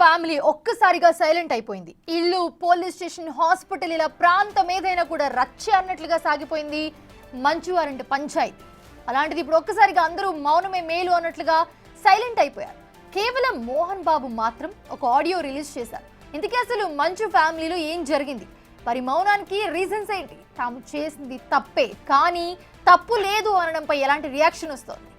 Family ఒక్కసారిగా silent అయిపోయింది. ఇల్లు, పోలీస్ స్టేషన్, హాస్పిటల్ ఇలా ప్రాంతం ఏదైనా కూడా రచ్చ అన్నట్లుగా సాగిపోయింది మంచు వారింటి పంచాయతీ. అలాంటిది ఇప్పుడు ఒక్కసారిగా అందరూ మౌనమే మేలు అన్నట్లుగా సైలెంట్ అయిపోయారు. కేవలం మోహన్ బాబు మాత్రం ఒక ఆడియో రిలీజ్ చేశారు. ఇంతకీ అసలు మంచు ఫ్యామిలీలో ఏం జరిగింది, మరి మౌనానికి రీజన్స్ ఏంటి, తాము చేసింది తప్పే కానీ తప్పు లేదు అనడంపై ఎలాంటి రియాక్షన్ వస్తోంది?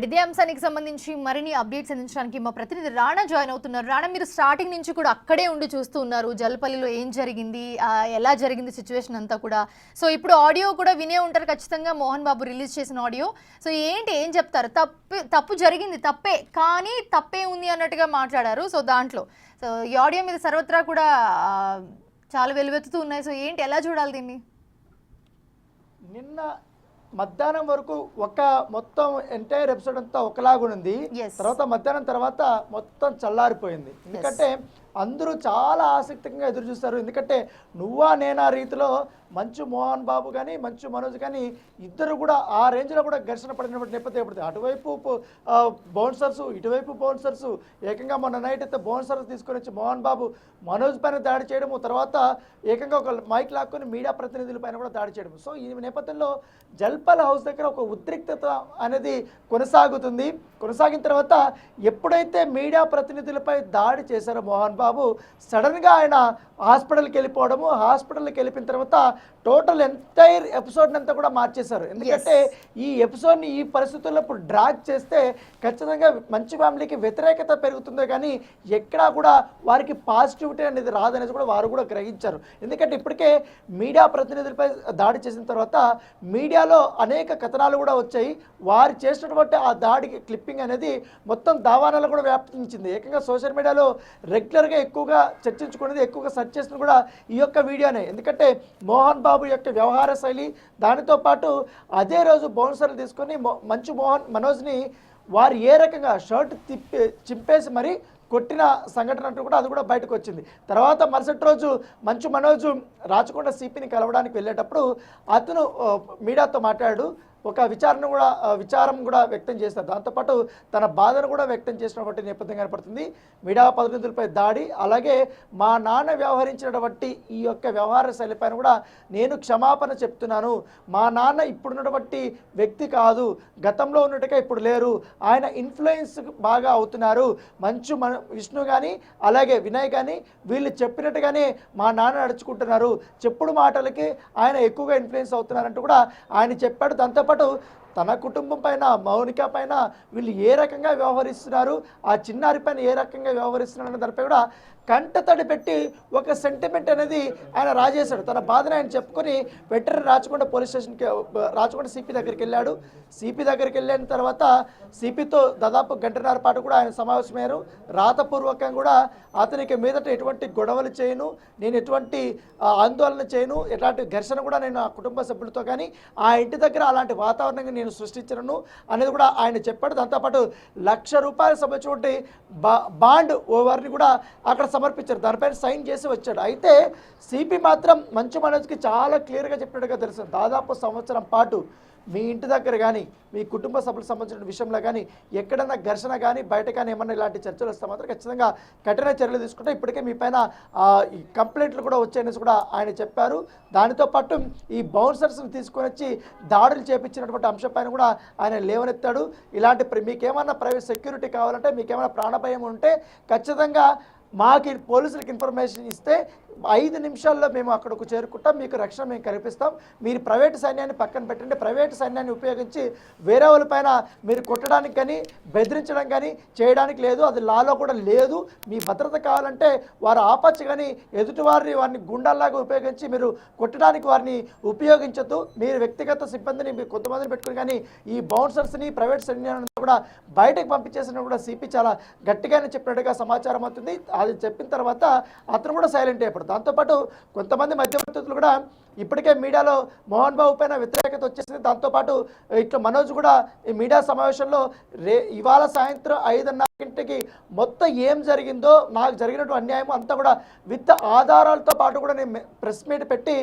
ఇదే అంశానికి సంబంధించి మరిన్ని అప్డేట్స్ అందించడానికి మా ప్రతినిధి రాణా జాయిన్ అవుతున్నారు. రాణా, మీరు స్టార్టింగ్ నుంచి కూడా అక్కడే ఉండి చూస్తూ ఉన్నారు, జల్పల్లిలో ఏం జరిగింది, ఎలా జరిగింది సిచ్యువేషన్ అంతా కూడా. సో ఇప్పుడు ఆడియో కూడా వినే ఉంటారు ఖచ్చితంగా, మోహన్ బాబు రిలీజ్ చేసిన ఆడియో. సో ఏంటి, ఏం చెప్తారు? తప్పు జరిగింది, తప్పే కానీ తప్పే ఉంది అన్నట్టుగా మాట్లాడారు. సో దాంట్లో ఈ ఆడియో మీద సర్వత్రా కూడా చాలా వెలువెత్తుతూ ఉన్నాయి. సో ఏంటి, ఎలా చూడాలి దీన్ని? నిన్న మధ్యాహ్నం వరకు మొత్తం ఎంటైర్ ఎపిసోడ్ అంతా ఒకలాగుంది. తర్వాత మధ్యాహ్నం తర్వాత మొత్తం చల్లారిపోయింది. ఎందుకంటే అందరూ చాలా ఆసక్తిగా ఎదురు చూస్తారు. ఎందుకంటే నువ్వా నేనా రీతిలో మంచు మోహన్ బాబు కానీ మంచు మనోజ్ కానీ ఇద్దరు కూడా ఆ రేంజ్లో కూడా ఘర్షణ పడినటువంటి నేపథ్యం పడుతుంది. అటువైపు బౌన్సర్స్, ఇటువైపు బౌన్సర్స్. ఏకంగా మొన్న నైట్ అయితే బౌన్సర్స్ తీసుకొని వచ్చి మోహన్ బాబు మనోజ్ పైన దాడి చేయడము, తర్వాత ఏకంగా ఒక మైక్ లాక్కొని మీడియా ప్రతినిధుల పైన కూడా దాడి చేయడం. సో ఈ నేపథ్యంలో జల్పల్ హౌస్ దగ్గర ఒక ఉద్రిక్తత అనేది కొనసాగుతుంది. కొనసాగిన తర్వాత ఎప్పుడైతే మీడియా ప్రతినిధులపై దాడి చేశారో మోహన్ బాబు, సడన్గా ఆయన హాస్పిటల్కి వెళ్ళిపోవడము, హాస్పిటల్కి వెళ్ళిపోయిన తర్వాత టోటల్ ఎంటైర్ ఎపిసోడ్ని అంతా కూడా మార్చేశారు. ఎందుకంటే ఈ ఎపిసోడ్ని ఈ పరిస్థితుల్లో ఇప్పుడు డ్రాగ్ చేస్తే ఖచ్చితంగా మంచి ఫ్యామిలీకి వ్యతిరేకత పెరుగుతుందో కానీ ఎక్కడా కూడా వారికి పాజిటివిటీ అనేది రాదనేది కూడా వారు కూడా గ్రహించారు. ఎందుకంటే ఇప్పటికే మీడియా ప్రతినిధులపై దాడి చేసిన తర్వాత మీడియాలో అనేక కథనాలు కూడా వచ్చాయి. వారు చేసినటువంటి ఆ దాడికి క్లిప్పింగ్ అనేది మొత్తం దావానాలు కూడా వ్యాప్తించింది. ఏకంగా సోషల్ మీడియాలో రెగ్యులర్గా ఎక్కువగా చర్చించుకునేది, ఎక్కువగా సెర్చ్ చేసిన కూడా ఈ యొక్క వీడియోనే. ఎందుకంటే మోహన్ బాబు యొక్క వ్యవహార శైలి, దానితో పాటు అదే రోజు బౌన్సర్లు తీసుకొని మంచు మనోజ్ని వారు ఏ రకంగా షర్ట్ చింపేసి మరి కొట్టిన సంఘటన అంటూ కూడా అది కూడా బయటకు వచ్చింది. తర్వాత మరుసటి రోజు మంచు మనోజ్ రాచకొండ సిపిని కలవడానికి వెళ్ళేటప్పుడు అతను మీడియాతో మాట్లాడు ఒక విచారం కూడా వ్యక్తం చేస్తారు. దాంతోపాటు తన బాధను కూడా వ్యక్తం చేసినటువంటి నేపథ్యం కనపడుతుంది. మీడియా ప్రతినిధులపై దాడి, అలాగే మా నాన్న వ్యవహరించినటువంటి ఈ యొక్క వ్యవహార శైలిపైన కూడా నేను క్షమాపణ చెప్తున్నాను. మా నాన్న ఇప్పుడున్నటువంటి వ్యక్తి కాదు, గతంలో ఉన్నట్టుగా ఇప్పుడు లేరు, ఆయన ఇన్ఫ్లుయెన్స్ బాగా అవుతున్నారు. విష్ణు కానీ అలాగే వినయ్ కానీ వీళ్ళు చెప్పినట్టుగానే మా నాన్న నడుచుకుంటున్నారు, చెప్పుడు మాటలకి ఆయన ఎక్కువగా ఇన్ఫ్లుయెన్స్ అవుతున్నారంటూ కూడా ఆయన చెప్పాడు. దాంతో తన కుటుంబం పైన, మౌనిక పైన వీళ్ళు ఏ రకంగా వ్యవహరిస్తున్నారు, ఆ చిన్నారి పైన ఏ రకంగా వ్యవహరిస్తున్నారు అనే దానిపై కూడా కంటతడి పెట్టి ఒక సెంటిమెంట్ అనేది ఆయన రాజేశాడు. తన బాధను ఆయన చెప్పుకొని వెంటనే రాచకొండ పోలీస్ స్టేషన్కి, రాచకొండ సిపి దగ్గరికి వెళ్ళాడు. సిపి దగ్గరికి వెళ్ళిన తర్వాత సిపితో దాదాపు గంటన్నర పాటు కూడా ఆయన సమావేశమయ్యారు. రాతపూర్వకంగా కూడా అతనికి మీదట ఎటువంటి గొడవలు చేయను, నేను ఎటువంటి ఆందోళన చేయను, ఎలాంటి ఘర్షణ కూడా నేను ఆ కుటుంబ సభ్యులతో కానీ ఆ ఇంటి దగ్గర అలాంటి వాతావరణంగా నేను సృష్టించను అనేది కూడా ఆయన చెప్పాడు. దాంతోపాటు ₹1,00,000 సంబంధించినటువంటి బాండ్ ఓవర్ని కూడా అక్కడ సమర్పించారు, దానిపైన సైన్ చేసి వచ్చాడు. అయితే సిపి మాత్రం మంచు మనోజ్కి చాలా క్లియర్గా చెప్పినట్టుగా తెలుసు, దాదాపు సంవత్సరం పాటు మీ ఇంటి దగ్గర కానీ మీ కుటుంబ సభ్యులకు సంబంధించిన విషయంలో కానీ ఎక్కడన్నా ఘర్షణ కానీ బయట కానీ ఏమన్నా ఇలాంటి చర్చలు వస్తే మాత్రం ఖచ్చితంగా కఠిన చర్యలు తీసుకుంటే ఇప్పటికే మీ పైన కంప్లైంట్లు కూడా వచ్చాయనేసి కూడా ఆయన చెప్పారు. దానితో పాటు ఈ బౌన్సర్స్ని తీసుకొని వచ్చి దాడులు చేపించినటువంటి అంశం పైన కూడా ఆయన లేవనెత్తాడు. ఇలాంటి మీకేమన్నా ప్రైవేట్ సెక్యూరిటీ కావాలంటే, మీకేమైనా ప్రాణభయం ఉంటే ఖచ్చితంగా మాకు పోలీసులకు ఇన్ఫర్మేషన్ ఇస్తే 5 నిమిషాల్లో మేము అక్కడకు చేరుకుంటాం, మీకు రక్షణ మేము కల్పిస్తాం. మీరు ప్రైవేటు సైన్యాన్ని పక్కన పెట్టండి, ప్రైవేటు సైన్యాన్ని ఉపయోగించి వేరే వాళ్ళపైన మీరు కొట్టడానికి కానీ బెదిరించడం కానీ చేయడానికి లేదు, అది లాలో కూడా లేదు. మీ భద్రత కావాలంటే వారు ఆపచ్చు, కానీ వారిని గుండాల్లాగా ఉపయోగించి మీరు కొట్టడానికి వారిని ఉపయోగించద్దు. మీరు వ్యక్తిగత సిబ్బందిని మీరు కొంతమందిని పెట్టుకుని కానీ ఈ బౌన్సర్స్ని ప్రైవేట్ సైన్యాన్ని కూడా బయటకు పంపించేసిన కూడా సిపి చాలా గట్టిగానే చెప్పినట్టుగా సమాచారం అవుతుంది. అది చెప్పిన తర్వాత అతను కూడా సైలెంట్ అయిపోతాడు. దాంతోపాటు కొంతమంది మధ్యవర్తులు కూడా ఇప్పటికే మీడియాలో మోహన్ బాబు పైన వ్యతిరేకత వచ్చేసింది. దాంతోపాటు ఇట్లా మనోజ్ కూడా ఈ మీడియా సమావేశంలో ఇవాళ సాయంత్రం 5:30 మొత్తం ఏం జరిగిందో, నాకు జరిగినటువంటి అన్యాయం అంతా కూడా విత్ ఆధారాలతో పాటు కూడా నేను ప్రెస్ మీట్ పెట్టి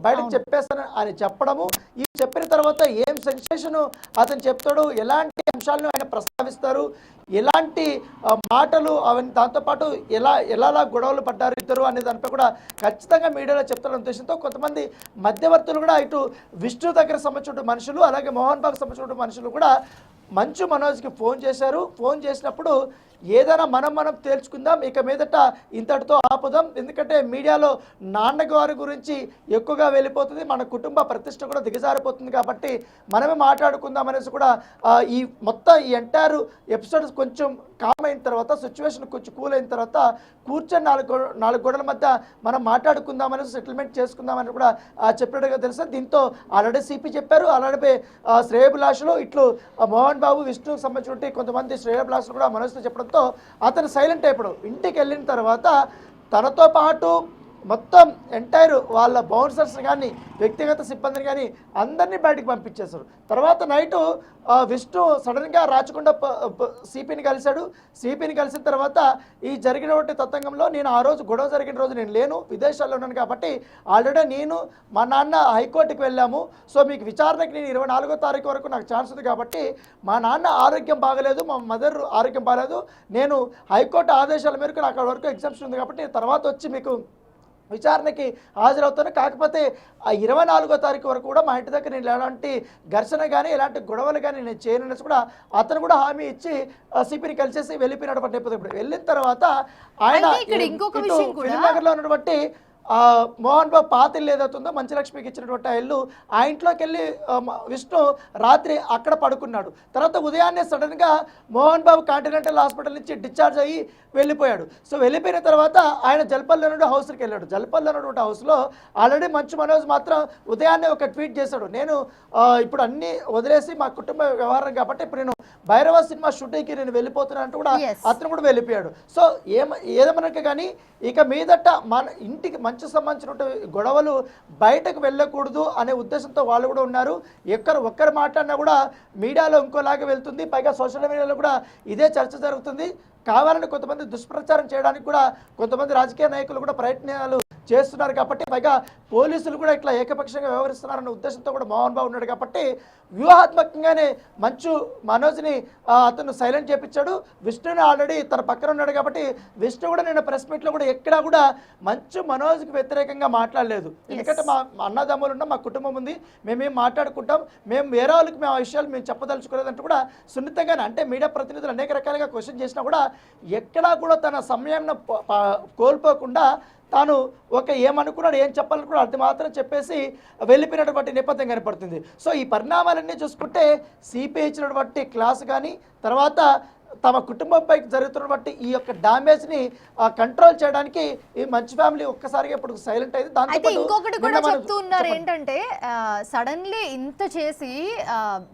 బయటకు చెప్పేస్తాను అని చెప్పడము, ఈ చెప్పిన తర్వాత ఏం సెన్సేషన్ అతను చెప్తాడు, ఎలాంటి అంశాలను ఆయన ప్రస్తావిస్తారు, ఎలాంటి మాటలు అవన్నీ, దాంతోపాటు ఎలా గొడవలు పడ్డారు ఇద్దరు అనే దానిపై కూడా ఖచ్చితంగా మీడియాలో చెప్తున్న ఉద్దేశంతో కొంతమంది మధ్యవర్తులు కూడా ఇటు విష్ణు దగ్గర సంబంధించిన మనుషులు అలాగే మోహన్ బాబుకి సంబంధించిన మనుషులు కూడా మంచు మనోజ్కి ఫోన్ చేశారు. ఫోన్ చేసినప్పుడు ఏదైనా మనం తేల్చుకుందాం, ఇక మీదట ఇంతటితో ఆపుదాం, ఎందుకంటే మీడియాలో నాన్నగారి గురించి ఎక్కువగా వెళ్ళిపోతుంది, మన కుటుంబ ప్రతిష్ట కూడా దిగజారిపోతుంది, కాబట్టి మనమే మాట్లాడుకుందాం అనేసి కూడా ఈ మొత్తం ఈ ఎంటైర్ ఎపిసోడ్ కొంచెం కామ్ అయిన తర్వాత, సిచ్యువేషన్ కొంచెం కూల్ అయిన తర్వాత కూర్చొని నాలుగు గోడల మధ్య మనం మాట్లాడుకుందామని సెటిల్మెంట్ చేసుకుందామని కూడా చెప్పినట్టుగా తెలుసు. దీంతో ఆల్రెడీ సిపి చెప్పారు, ఆల్రెడీ శ్రేయభిలాషులు ఇట్లు మోహన్ బాబు విష్ణుకు సంబంధించిన కొంతమంది శ్రేయభిలాషులు కూడా మనసుతో చెప్పడంతో అతను సైలెంట్ అయిపోయాడు. ఇంటికి వెళ్ళిన తర్వాత తనతో పాటు మొత్తం ఎంటైర్ వాళ్ళ బౌన్సర్స్ కానీ వ్యక్తిగత సిబ్బందిని కానీ అందరినీ బయటకు పంపించేశారు. తర్వాత నైటు విష్ణు సడన్గా రాచకొండ సిపిని కలిశాడు. సిపిని కలిసిన తర్వాత ఈ జరిగినటువంటి తతంగంలో నేను ఆ రోజు గొడవ జరిగిన రోజు నేను లేను, విదేశాల్లో ఉన్నాను, కాబట్టి ఆల్రెడీ నేను మా నాన్న హైకోర్టుకి వెళ్ళాము. సో మీకు విచారణకి నేను 24వ తారీఖు వరకు నాకు ఛాన్స్ ఉంది, కాబట్టి మా నాన్న ఆరోగ్యం బాగలేదు, మా మదర్ ఆరోగ్యం బాగలేదు, నేను హైకోర్టు ఆదేశాల మేరకు నాకు అక్కడ వరకు ఎగ్జామ్షన్ ఉంది, కాబట్టి తర్వాత వచ్చి మీకు విచారణకి హాజరవుతాను. కాకపోతే ఆ 24వ తారీఖు వరకు కూడా మా ఇంటి దగ్గర నేను ఎలాంటి ఘర్షణ కానీ ఎలాంటి గొడవలు కానీ నేను చేయననేసి కూడా అతను కూడా హామీ ఇచ్చి సిపిని కలిసేసి వెళ్ళిపోయినటువంటి నేపథ్యం. వెళ్ళిన తర్వాత ఆయన ఫిలింనగర్లో ఉన్నటువంటి మోహన్ బాబు పాత ఇల్లు ఏదవుతుందో మంచలక్ష్మికి ఇచ్చినటువంటి ఆ ఇల్లు, ఆ ఇంట్లోకి వెళ్ళి విష్ణు రాత్రి అక్కడ పడుకున్నాడు. తర్వాత ఉదయాన్నే సడన్గా మోహన్ బాబు కాంటినెంటల్ హాస్పిటల్ నుంచి డిశ్చార్జ్ అయ్యి వెళ్ళిపోయాడు. సో వెళ్ళిపోయిన తర్వాత ఆయన జల్పల్లో నుండి హౌస్కి వెళ్ళాడు. జల్పల్లో ఉన్నటువంటి హౌస్లో ఆల్రెడీ మంచు మనోజ్ మాత్రం ఉదయాన్నే ఒక ట్వీట్ చేశాడు, నేను ఇప్పుడు అన్నీ వదిలేసి మా కుటుంబ వ్యవహారం కాబట్టి ఇప్పుడు నేను భైరవ సినిమా షూటింగ్కి నేను వెళ్ళిపోతున్నాను అంటూ కూడా అతను కూడా వెళ్ళిపోయాడు. సో ఏదేమనక కానీ ఇక మీదట మన ఇంటికి మంచి సంబంధించిన గొడవలు బయటకు వెళ్ళకూడదు అనే ఉద్దేశంతో వాళ్ళు కూడా ఉన్నారు. ఒక్కరు మాట్లాడినా కూడా మీడియాలో ఇంకోలాగా వెళ్తుంది, పైగా సోషల్ మీడియాలో కూడా ఇదే చర్చ జరుగుతుంది. కావాలని కొంతమంది దుష్ప్రచారం చేయడానికి కూడా కొంతమంది రాజకీయ నాయకులు కూడా ప్రయత్నాలు చేస్తున్నారు, కాబట్టి పైగా పోలీసులు కూడా ఇట్లా ఏకపక్షంగా వ్యవహరిస్తున్నారన్న ఉద్దేశంతో కూడా మోహన్ బాబు ఉన్నాడు, కాబట్టి వ్యూహాత్మకంగానే మంచు మనోజ్ని అతను సైలెంట్ చేపించాడు. విష్ణుని ఆల్రెడీ తన పక్కన ఉన్నాడు, కాబట్టి విష్ణు కూడా నేను ప్రెస్ మీట్లో కూడా ఎక్కడా కూడా మంచు మనోజ్కి వ్యతిరేకంగా మాట్లాడలేదు. ఎందుకంటే మా అన్నదమ్ములు ఉన్నాం, మా కుటుంబం ఉంది, మేమేం మాట్లాడుకుంటాం, మేము వేరే వాళ్ళకి మేము ఆ విషయాలు మేము చెప్పదలుచుకోలేదంటూ కూడా సున్నితంగానే, అంటే మీడియా ప్రతినిధులు అనేక రకాలుగా క్వశ్చన్ చేసినా కూడా ఎక్కడా కూడా తన సమయం కోల్పోకుండా తాను ఏమనుకున్నాడు, ఏం చెప్పాలనుకున్నాడు అది మాత్రం చెప్పేసి వెళ్ళిపోయినటువంటి నేపథ్యం కనపడుతుంది. సో ఈ పరిణామాలన్నీ చూసుకుంటే సిపిఐ ఇచ్చినటువంటి క్లాస్ కానీ తర్వాత తమ కుటుంబంపై జరుగుతున్నటువంటి ఈ యొక్క డ్యామేజ్ని కంట్రోల్ చేయడానికి ఈ మంచి ఫ్యామిలీ ఒక్కసారిగా ఇప్పుడు సైలెంట్ అయింది. దాంతో ఇంకొకటి కూడా చెప్తూ ఉన్నారు ఏంటంటే సడన్లీ ఇంత చేసి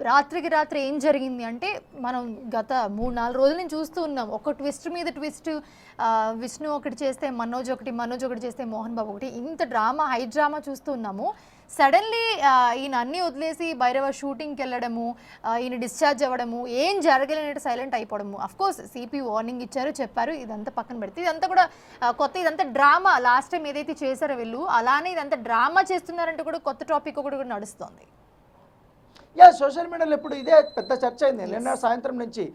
రాత్రికి రాత్రి ఏం జరిగింది అంటే మనం గత 3-4 రోజుల నుంచి చూస్తూ ఉన్నాం, ఒక ట్విస్ట్ మీద ట్విస్ట్, విష్ణు ఒకటి చేస్తే మనోజ్ ఒకటి చేస్తే మోహన్ బాబు ఒకటి, ఇంత డ్రామా హై డ్రామా చూస్తూ ఉన్నాము. సడన్లీ ఈయన అన్నీ వదిలేసి భైరవ షూటింగ్కి వెళ్ళడము, ఈయన డిశ్చార్జ్ అవ్వడము, ఏం జరగలేనట్టు సైలెంట్ అయిపోవడము. అఫ్కోర్స్ సిపి వార్నింగ్ ఇచ్చారు, చెప్పారు, ఇదంతా పక్కన పెడితే ఇదంతా కూడా కొత్త, ఇదంతా డ్రామా. లాస్ట్ టైం ఏదైతే చేశారో వీళ్ళు అలానే ఇదంతా డ్రామా చేస్తున్నారంటే కూడా కొత్త టాపిక్ ఒకటి కూడా నడుస్తుంది. సోషల్ మీడియాలో ఇప్పుడు ఇదే పెద్ద చర్చ అయింది నిన్న సాయంత్రం నుంచి.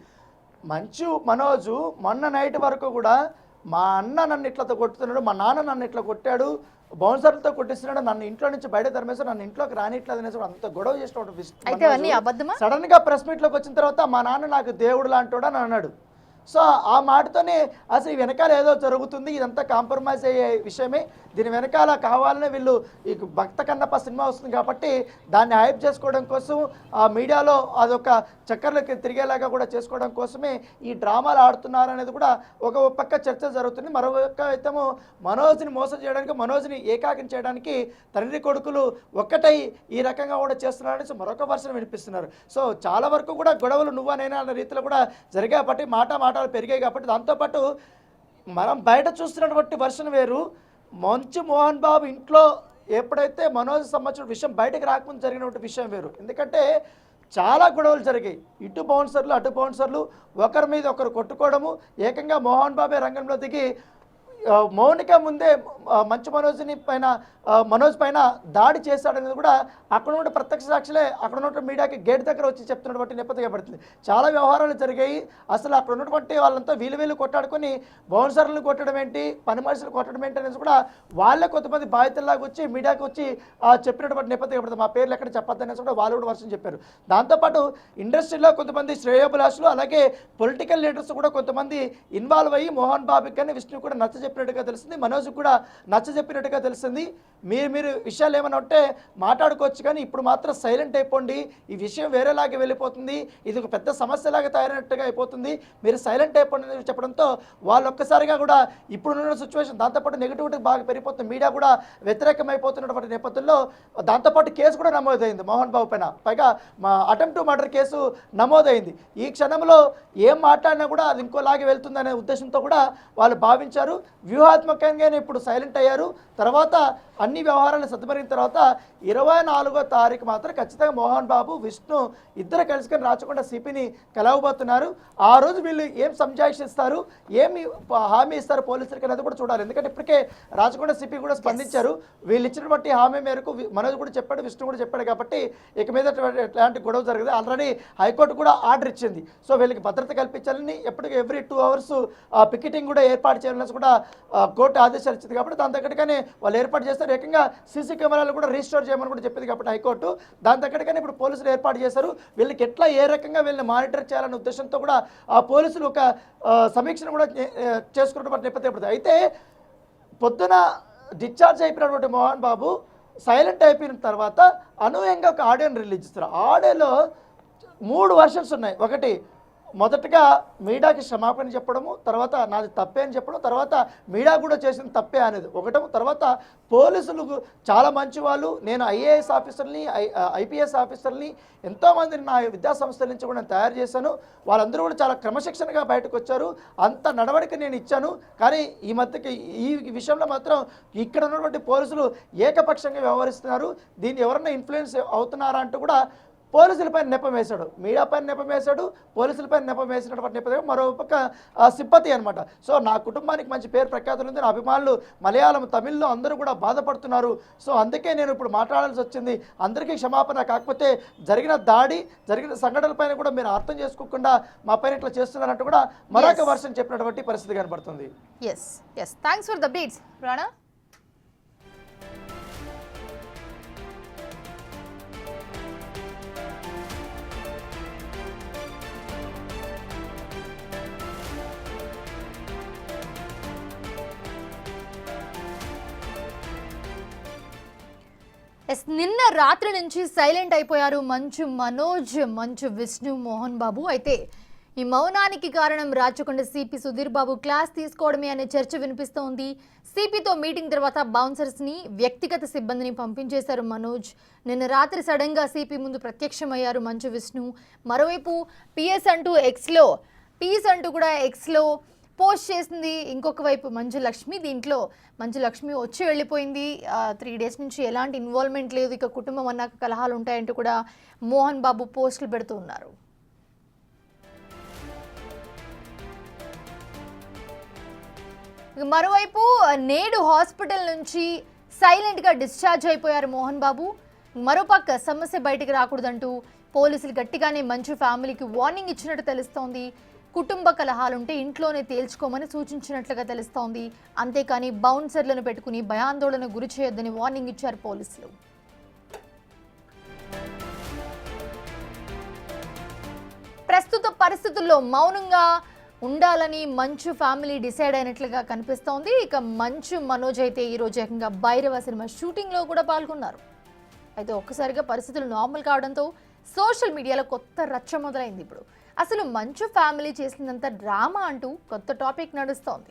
మంచు మనోజు మొన్న నైట్ వరకు కూడా మా అన్న నన్ను ఇట్లా కొట్టుతున్నాడు, మా నాన్న నన్ను ఇట్లా కొట్టాడు, బౌన్సర్లతో కొట్టిస్తున్నాడు, నన్ను ఇంట్లో నుంచి బయట తరిమేసాడు, నన్ను ఇంట్లోకి రానిట్లేదు అనేసి అంత గొడవ చేసినప్పుడు సడన్ గా ప్రెస్ మీట్ లోకి వచ్చిన తర్వాత మా నాన్న నాకు దేవుడు లాంటోడు అని అన్నాడు. సో ఆ మాటతోనే అసలు ఈ వెనకాల ఏదో జరుగుతుంది, ఇదంతా కాంప్రమైజ్ అయ్యే విషయమే, దీని వెనకాల కావాలనే వీళ్ళు ఈ భక్త కన్నప్ప సినిమా వస్తుంది కాబట్టి దాన్ని హైప్ చేసుకోవడం కోసం ఆ మీడియాలో అదొక చక్కర్లకి తిరిగేలాగా కూడా చేసుకోవడం కోసమే ఈ డ్రామాలు ఆడుతున్నారు అనేది కూడా ఒక పక్క చర్చ జరుగుతుంది. మరొక అయితేమో మనోజ్ని మోసం చేయడానికి, మనోజ్ని ఏకాకిం చేయడానికి తండ్రి కొడుకులు ఒక్కటై ఈ రకంగా కూడా చేస్తున్నారని మరొక వర్షన్ వినిపిస్తున్నారు. సో చాలా వరకు కూడా గొడవలు నువ్వా నేనా అన్న రీతిలో కూడా జరిగాయి, కాబట్టి మాట పెరిగాయి. కాబట్టి దాంతోపాటు మనం బయట చూస్తున్నటువంటి వర్షన్ వేరు. మంచు మోహన్ బాబు ఇంట్లో ఎప్పుడైతే మనోజ్ సంబంధించిన విషయం బయటకు రాకముందు జరిగినటువంటి విషయం వేరు. ఎందుకంటే చాలా గొడవలు జరిగాయి. ఇటు బౌన్సర్లు అటు బౌన్సర్లు ఒకరి మీద ఒకరు కొట్టుకోవడము. ఏకంగా మోహన్ బాబే రంగంలో దిగి మౌనిక ముందే మంచు మనోజ్ పైన దాడి చేశాడనేది కూడా అక్కడ ఉన్న ప్రత్యక్ష సాక్షులే అక్కడ ఉన్న మీడియాకి గేట్ దగ్గర వచ్చి చెప్తున్నటువంటి నేపథ్యం పడుతుంది. చాలా వ్యవహారాలు జరిగాయి. అసలు అక్కడ ఉన్నటువంటి వాళ్ళంతా వీళ్ళు కొట్టాడుకొని బౌన్సర్లను కొట్టడం ఏంటి, పని మనుషులు కొట్టడం ఏంటి అనేది కూడా వాళ్ళే కొంతమంది బాధితుల్లాగా వచ్చి మీడియాకి వచ్చి చెప్పినటువంటి నేపథ్యం పడుతుంది. మా పేర్లు ఎక్కడ చెప్పొద్దనేసి కూడా వాళ్ళు కూడా వర్షం చెప్పారు. దాంతోపాటు ఇండస్ట్రీలో కొంతమంది శ్రేయోభిలాషులు అలాగే పొలిటికల్ లీడర్స్ కూడా కొంతమంది ఇన్వాల్వ్ అయ్యి మోహన్ బాబుకి కానీ విష్ణు కూడా నచ్చ చెప్పినట్టుగా తెలిసింది, మనోజ్ కూడా నచ్చ చెప్పినట్టుగా తెలిసింది. మీరు విషయాలు ఏమైనా ఉంటే మాట్లాడుకోవచ్చు, కానీ ఇప్పుడు మాత్రం సైలెంట్ అయిపోండి, ఈ విషయం వేరేలాగా వెళ్ళిపోతుంది, ఇది ఒక పెద్ద సమస్యలాగా తయారైనట్టుగా అయిపోతుంది, మీరు సైలెంట్ అయిపోండి అని చెప్పడంతో వాళ్ళు ఒక్కసారిగా కూడా ఇప్పుడున్న సిచ్యువేషన్ దాంతోపాటు నెగిటివిటీ బాగా పెరిగిపోతుంది. మీడియా కూడా వ్యతిరేకమైపోతున్నటువంటి నేపథ్యంలో దాంతోపాటు కేసు కూడా నమోదైంది మోహన్ బాబు పైన. పైగా అటెంప్ట్ టు మర్డర్ కేసు నమోదైంది. ఈ క్షణంలో ఏం మాట్లాడినా కూడా అది ఇంకోలాగే వెళ్తుందనే ఉద్దేశంతో కూడా వాళ్ళు భావించారు. వ్యూహాత్మకంగానే ఇప్పుడు సైలెంట్ అయ్యారు. తర్వాత అన్ని వ్యవహారాలు సద్దుమరిగిన తర్వాత 24వ తారీఖు మాత్రం ఖచ్చితంగా మోహన్ బాబు విష్ణు ఇద్దరు కలుసుకొని రాచకొండ సిపిని కలవబోతున్నారు. ఆ రోజు వీళ్ళు ఏం సంజాయిస్తారు, ఏమి హామీ ఇస్తారు పోలీసులకి అనేది కూడా చూడాలి. ఎందుకంటే ఇప్పటికే రాచకొండ సిపి కూడా స్పందించారు. వీళ్ళు ఇచ్చినటువంటి హామీ మేరకు మనోజ్ కూడా చెప్పాడు, విష్ణు కూడా చెప్పాడు. కాబట్టి ఇక మీద ఎలాంటి గొడవ జరగదు. ఆల్రెడీ హైకోర్టు కూడా ఆర్డర్ ఇచ్చింది. సో వీళ్ళకి భద్రత కల్పించాలని ఎప్పటికీ ఎవ్రీ 2 hours పికెటింగ్ కూడా ఏర్పాటు చేయాలని కూడా కోర్టు ఆదేశాలు ఇచ్చింది. కాబట్టి దాని తగ్గట్టుగానే వాళ్ళు ఏర్పాటు చేస్తారు. ఏకంగా సీసీ కెమెరాలు కూడా రిజిస్టర్ చేయమని కూడా చెప్పింది కాబట్టి హైకోర్టు. దాని తగ్గట్టుగానే ఇప్పుడు పోలీసులు ఏర్పాటు చేశారు. వీళ్ళకి ఎట్లా ఏ రకంగా వీళ్ళని మానిటర్ చేయాలనే ఉద్దేశంతో కూడా ఆ పోలీసులు ఒక సమీక్షను కూడా చేసుకున్నటువంటి నేపథ్యం పడుతుంది. అయితే పొద్దున డిశ్చార్జ్ అయిపోయినటువంటి మోహన్ బాబు సైలెంట్ అయిపోయిన తర్వాత అనూహ్యంగా ఒక ఆడియోని రిలీజ్ చేస్తారు. ఆడియోలో 3 వర్షన్స్ ఉన్నాయి. ఒకటి మొదటగా మీడియాకి క్షమాపణ చెప్పడము, తర్వాత నాది తప్పే అని చెప్పడం, తర్వాత మీడియా కూడా చేసిన తప్పే అనేది ఒకటం. తర్వాత పోలీసులు చాలా మంచి వాళ్ళు, నేను ఐఏఎస్ ఆఫీసర్ని ఐపీఎస్ ఆఫీసర్ని ఎంతోమందిని నా విద్యా సంస్థల నుంచి కూడా నేను తయారు చేశాను, వాళ్ళందరూ కూడా చాలా క్రమశిక్షణగా బయటకు వచ్చారు, అంత నడవడిక నేను ఇచ్చాను. కానీ ఈ మధ్యకి ఈ విషయంలో మాత్రం ఇక్కడ ఉన్నటువంటి పోలీసులు ఏకపక్షంగా వ్యవహరిస్తున్నారు, దీన్ని ఎవరన్నా ఇన్ఫ్లుయెన్స్ అవుతున్నారా అంటూ కూడా పోలీసులపై నెపం వేశాడు, మీడియా పైన నెపం వేశాడు, పోలీసులపై నెపం వేసినటువంటి నేపథ్యం మరో పక్క సింపతి అనమాట. సో నా కుటుంబానికి మంచి పేరు ప్రఖ్యాతులు ఉంది, నా అభిమానులు మలయాళం తమిళ్లో అందరూ కూడా బాధపడుతున్నారు. సో అందుకే నేను ఇప్పుడు మాట్లాడాల్సి వచ్చింది, అందరికీ క్షమాపణ. కాకపోతే జరిగిన సంఘటనలపైన కూడా మీరు అర్థం చేసుకోకుండా మా పైన ఇట్లా చేస్తున్నారంటూ కూడా మరొక వర్షన్ చెప్పినటువంటి పరిస్థితి కనబడుతుంది. Thanks for the beats Rana. నిన్న రాత్రి నుంచి సైలెంట్ అయిపోయారు మంచు మనోజ్, మంచు విష్ణు, మోహన్ బాబు. అయితే ఈ మౌనానికి కారణం రాచకొండ సిపి సుధీర్ బాబు క్లాస్ తీసుకోవడమే అనే చర్చ వినిపిస్తోంది. సిపితో మీటింగ్ తర్వాత బౌన్సర్స్ ని, వ్యక్తిగత సిబ్బందిని పంపించేశారు మనోజ్. నిన్న రాత్రి సడన్ గా సిపి ముందు ప్రత్యక్షమయ్యారు మంచు విష్ణు. మరోవైపు పీఎస్ అంటూ కూడా ఎక్స్లో పోస్ట్ చేసింది ఇంకొక వైపు మంచు లక్ష్మి. దీంట్లో మంచు లక్ష్మి వచ్చి వెళ్ళిపోయింది, 3 days నుంచి ఎలాంటి ఇన్వాల్వ్మెంట్ లేదు, ఇక కుటుంబం అన్నాక కలహాలు ఉంటాయంటూ కూడా మోహన్ బాబు పోస్టులు పెడుతూ ఉన్నారు. మరోవైపు నేడు హాస్పిటల్ నుంచి సైలెంట్గా డిశ్చార్జ్ అయిపోయారు మోహన్ బాబు. మరోపక్క సమస్య బయటికి రాకూడదంటూ పోలీసులు గట్టిగానే మంచు ఫ్యామిలీకి వార్నింగ్ ఇచ్చినట్టు తెలుస్తోంది. కుటుంబ కలహాలుంటే ఇంట్లోనే తేల్చుకోమని సూచించినట్లుగా తెలుస్తోంది. అంతేకాని బౌన్సర్లను పెట్టుకుని భయాందోళన గురి చేయొద్దని వార్నింగ్ ఇచ్చారు పోలీసులు. ప్రస్తుత పరిస్థితుల్లో మౌనంగా ఉండాలని మంచు ఫ్యామిలీ డిసైడ్ అయినట్లుగా కనిపిస్తోంది. ఇక మంచు మనోజ్ అయితే ఈరోజు ఏకంగా భైరవ సినిమా షూటింగ్లో కూడా పాల్గొన్నారు. అయితే ఒక్కసారిగా పరిస్థితులు నార్మల్ కావడంతో సోషల్ మీడియాలో కొత్త రచ్చ మొదలైంది. ఇప్పుడు అసలు మంచు ఫ్యామిలీ చేసినంత డ్రామా అంటూ కొత్త టాపిక్ నడుస్తోంది.